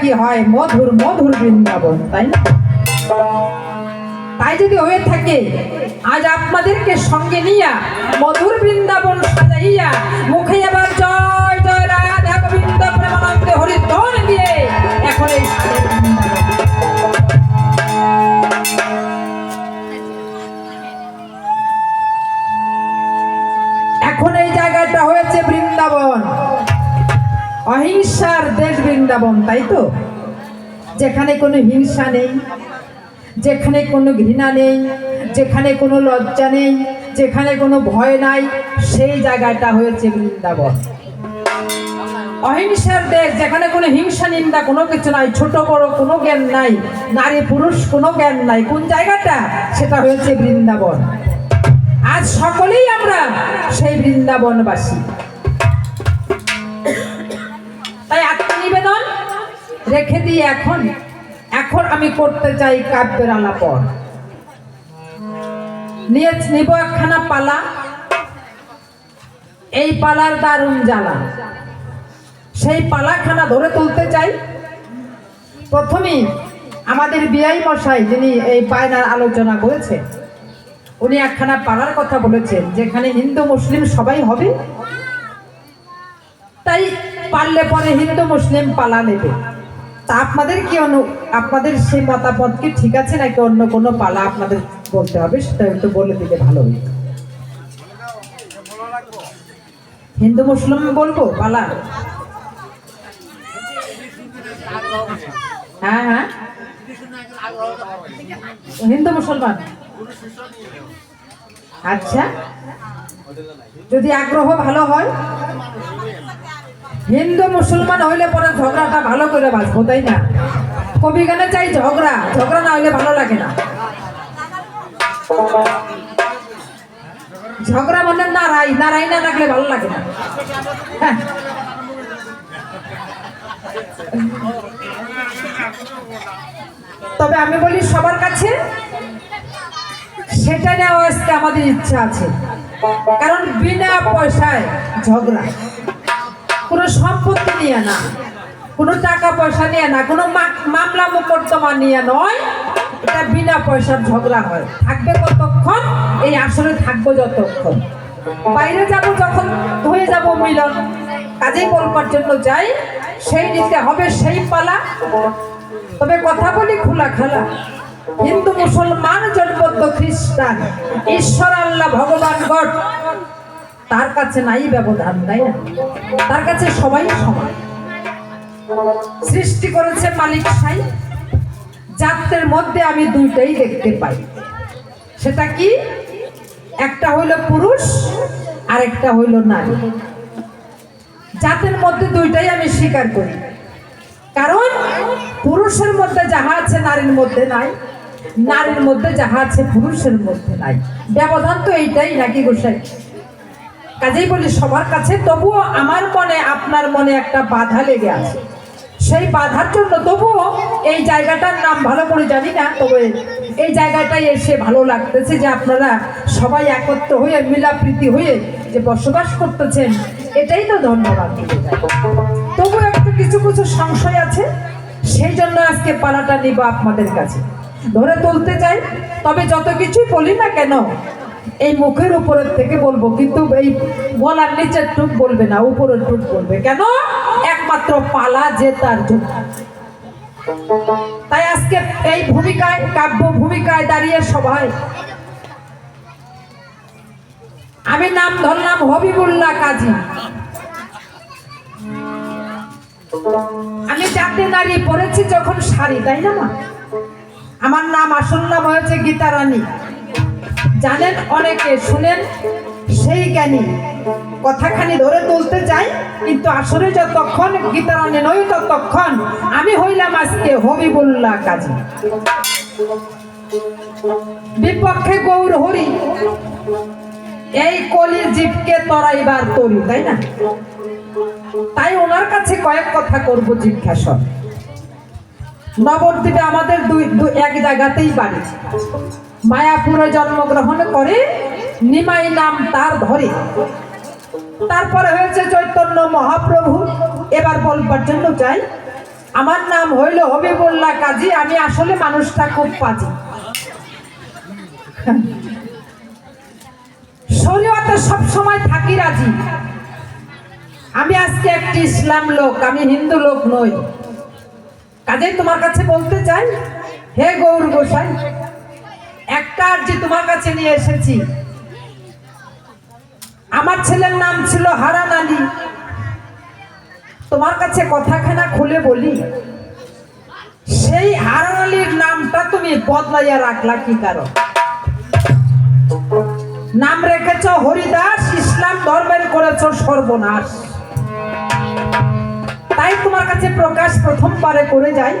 কি হয় মধুর মধুর বৃন্দাবন, তাই না? তাই যদি হয়ে থাকে আজ আপনাদেরকে সঙ্গে নিয়া মধুর বৃন্দাবন সাজাইয়া মুখে আবার জয় জয় রাধা গোবিন্দ প্রেমানন্দে হরিধ্বনি দিয়ে এখন এই এখন এই জায়গাটা হয়েছে বৃন্দাবন, অহিংসার দেশ বৃন্দাবন, তাই তো? যেখানে কোনো হিংসা নেই, যেখানে কোনো ঘৃণা নেই, যেখানে কোনো লজ্জা নেই, যেখানে কোনো ভয় নাই, সেই জায়গাটা হয়েছে বৃন্দাবন। অহিংসার দেশ, যেখানে কোনো হিংসা নিন্দা কোনো কিছু নাই, ছোট বড় কোনো জ্ঞান নাই, নারী পুরুষ কোনো জ্ঞান নাই, কোন জায়গাটা? সেটা হয়েছে বৃন্দাবন। আজ সকলেই আমরা সেই বৃন্দাবনবাসী। তাই আত্মনিবেদন রেখে দিয়ে এখন আমি করতে চাই কাব্যের আলাপন। নিব একখানা পালা, এই পালার দারুণ জ্বালা, সেই পালাখানা ধরে তুলতে চাই। প্রথমেই আমাদের বিআই মশাই যিনি এই বায়নার আলোচনা করেছে, উনি একখানা পালার কথা বলেছেন, যেখানে হিন্দু মুসলিম সবাই হবে। তাই পারলে পরে হিন্দু মুসলিম পালা নেবে। তা আপনাদের কি আপনাদের সেই মতামত কি ঠিক আছে নাকি অন্য কোনো পালা আপনাদের বলতে হবে? সেটা একটু বলে দিলে ভালো হতো। হিন্দু মুসলিম বলবো পালা? হ্যাঁ হ্যাঁ, হিন্দু মুসলমান। আচ্ছা, যদি আগ্রহ ভালো হয়, হিন্দু মুসলমান হইলে পরে ঝগড়াটা ভালো করে বাঁচবো, তাই না? কবি গানে চাই ঝগড়া, ঝগড়া না হইলে ভালো লাগে না। ঝগড়া মানে নারাই না লাগলে ভালো লাগে না। হ্যাঁ, তবে আমি বলি সবার কাছে সেটা নেওয়া আজকে আমাদের ইচ্ছা আছে। কারণ বিনা পয়সায় ঝগড়া, কোনো সম্পত্তি নিয়ে না, কোনো টাকা পয়সা নিয়ে না, কোনো মামলা মোকদ্দমা নিয়ে নয়, এটা বিনা পয়সার ঝগড়া হয়। থাকবে কতক্ষণ? এই আসরে থাকবো যতক্ষণ। বাইরে যাব যখন হয়ে যাব মিলন, কাজেই বলবার জন্য যাই, সেই নিতে হবে সেই পালা। তবে কথা বলি খোলা খালা, হিন্দু মুসলমান জনবদ্ধ খ্রিস্টান, ঈশ্বর আল্লাহ ভগবান গড, তার কাছে নাই ব্যবধান, তাই না? তার কাছে সবাই সমান। সৃষ্টি করেছে মালিক সাই। জাতের মধ্যে আমি দুইটাই দেখতে পাই। সেটা কি? একটা হইল পুরুষ আর একটা হইল নারী। জাতের মধ্যে দুইটাই আমি স্বীকার করি। কারণ পুরুষের মধ্যে যাহা আছে নারীর মধ্যে নাই, নারীর মধ্যে যাহা আছে পুরুষের মধ্যে নাই। ব্যবধান তো এইটাই নাকি গোসাই? কাজেই বলি সবার কাছে, তবুও আমার মনে আপনার মনে একটা বাধা লেগে আছে। সেই বাধার জন্য তবুও এই জায়গাটার নাম ভালো করে জানি না, তবে এই জায়গাটায় এসে ভালো লাগতেছে যে আপনারা সবাই একত্র হয়ে মিলাপ্রীতি হয়ে যে বসবাস করতেছেন, এটাই তো ধন্যবাদ। তবু একটু কিছু কিছু সংশয় আছে, সেই জন্য আজকে পালাটা নিব আপনাদের কাছে, ধরে তুলতে চাই। তবে যত কিছুই বলি না কেন, এই মুখের উপরের থেকে বলবো, কিন্তু এই গলার নিচের টুক বলবে না, উপরের টুক বলবে। কেন? একমাত্র পালা যে তার জন্য। তাই আজকে এই ভূমিকায়, কাব্য ভূমিকায় দাঁড়িয়ে সবাই আমি নাম ধরলাম হবিবুল্লাহ কাজী। আমি জাতে দাঁড়িয়ে পড়েছি যখন শাড়ি, তাই না মা? আমার নাম আসল নাম হয়েছে গীতা রানী। জানেন অনেকে, শুনেন সেই জ্ঞানী। কথাখানি ধরে তুলতে চাই, কিন্তু আসলে যতক্ষণ গীতা রানী নই ততক্ষণ আমি হইলাম আজকে হবিবুল্লাহ কাজী। বিপক্ষে গৌর হরি, এই কলির জীবকে তরাইবার তরি, তাই না? তাই ওনার কাছে কয়েক কথা করব জিজ্ঞাসা। নবদ্বীপে আমাদের এক জায়গাতেই বাড়ি। মায়াপুরে জন্মগ্রহণ করে, নিমাই নাম তার ধরে। তারপরে হয়েছে চৈতন্য মহাপ্রভু। এবার বলবার জন্য চাই, আমার নাম হইল হবিবুল্লাহ কাজী, আমি আসলে মানুষটা খুব পাজি। শরীয়তে সব সময় থাকি রাজি। আমি আজকে একটি ইসলাম লোক, আমি হিন্দু লোক নই। কাজেই তোমার কাছে বলতে চাই, হে গৌর গোসাই, একটা আরজি তোমার কাছে নিয়ে এসেছি। আমার ছেলের নাম ছিল হারান আলী। তোমার কাছে কথাখানা খুলে বলি, সেই হারান আলীর নামটা তুমি বদলাইয়া রাখলা কি কারণ? নাম রেখেছ হরিদাস, ইসলাম ধর্মের করেছ সর্বনাশ। তাই তোমার কাছে প্রকাশ প্রথমবারে করে যাই,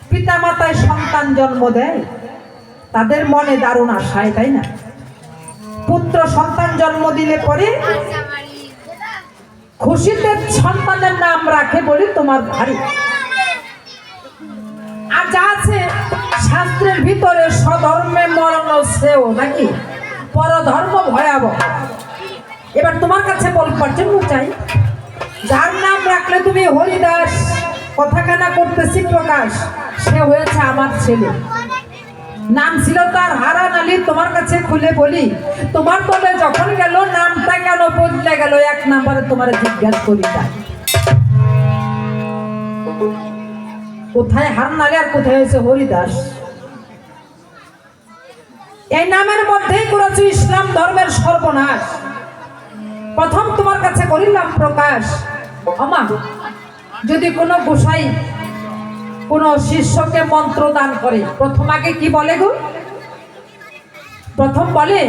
পিতা মাতায় সন্তান জন্ম দেয়, তাদের মনে দারুণ আশায়, তাই না? পুত্র সন্তান জন্ম দিলে পরে খুশিতে সন্তানের নাম রাখে বলি তোমার ভারী। আর যা আছে শাস্ত্রের ভিতরে, স্বধর্মে মরণ শ্রেয়, নাকি পরধর্ম ভয়াবহ। এবার তোমার কাছে বলবার জন্য চাই, যার নাম রাখলে তুমি হরিদাস, কথাখানা করতেছি প্রকাশ, সে হয়েছে আমার ছেলে। নাম ছিল তার হারান আলী। তোমার কাছে খুলে বলি, তোমার দলে যখন গেল নামটা কেন বদলে গেল? এক নাম্বারে তোমার জিজ্ঞাসা করি, তাই কোথায় হারান আলী আর কোথায় হয়েছে হরিদাস? এই নামের মধ্যেই করেছো ইসলাম ধর্মের সর্বনাশ। প্রথম তোমার কাছে করিলাম প্রকাশ, আমা যদি কোনো গোসাই কোন শিষ্যকে মন্ত্র দান করে, প্রথম আগে কি বলে গো? প্রথম বলে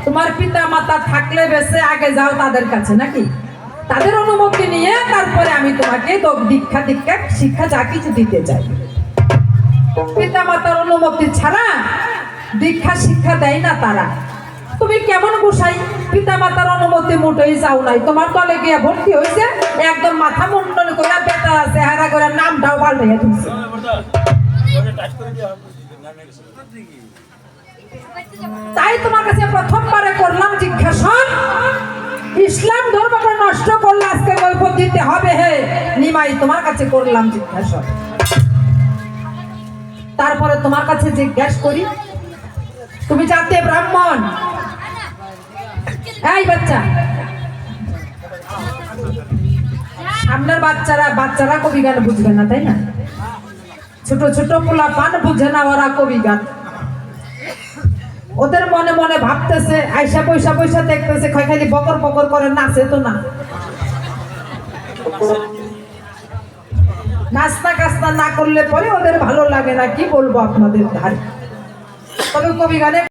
তোমার পিতা মাতা থাকলে বেঁচে আগে যাও তাদের কাছে, নাকি? তাদের অনুমতি নিয়ে তারপরে আমি তোমাকে দীক্ষা শিক্ষা যা কিছু দিতে চাই। পিতা মাতার অনুমতি ছাড়া দীক্ষা শিক্ষা দেয় না তারা। তুমি কেমন গোসাই, পিতা মাতার অনুমতি মোটেই চাও নাই, তোমার দলে গিয়ে ভর্তি হয়েছে, একদম মাথা মুন্ডন করে বেটা চেহারা করে নামটাও পাল্টাইয়া দিচ্ছে। তাই তোমার কাছে প্রথমবারে করলাম জিজ্ঞাসা, ইসলাম ধর্মটা নষ্ট করলে আজকে কৈফিয়ত দিতে হবে হে নিমাই। তোমার কাছে করলাম জিজ্ঞাসা। তারপরে তোমার কাছে জিজ্ঞাসা করি, তুমি জাতে ব্রাহ্মণ? এই বাচ্চা, সামনের বাচ্চারা কবি গান বুঝবে না, তাই না? ছোট ছোট পোলা পান বুঝে না ওরা কবি গান। ওদের মনে মনে ভাবতেছে, আইসা পয়সা পয়সা দেখতেছে, খালি বকর বকর করে নাচে তো না, নাস্তা কাস্তা না করলে পরে ওদের ভালো লাগে না। কি বলবো আপনাদের ধারে, তবে কবি গানে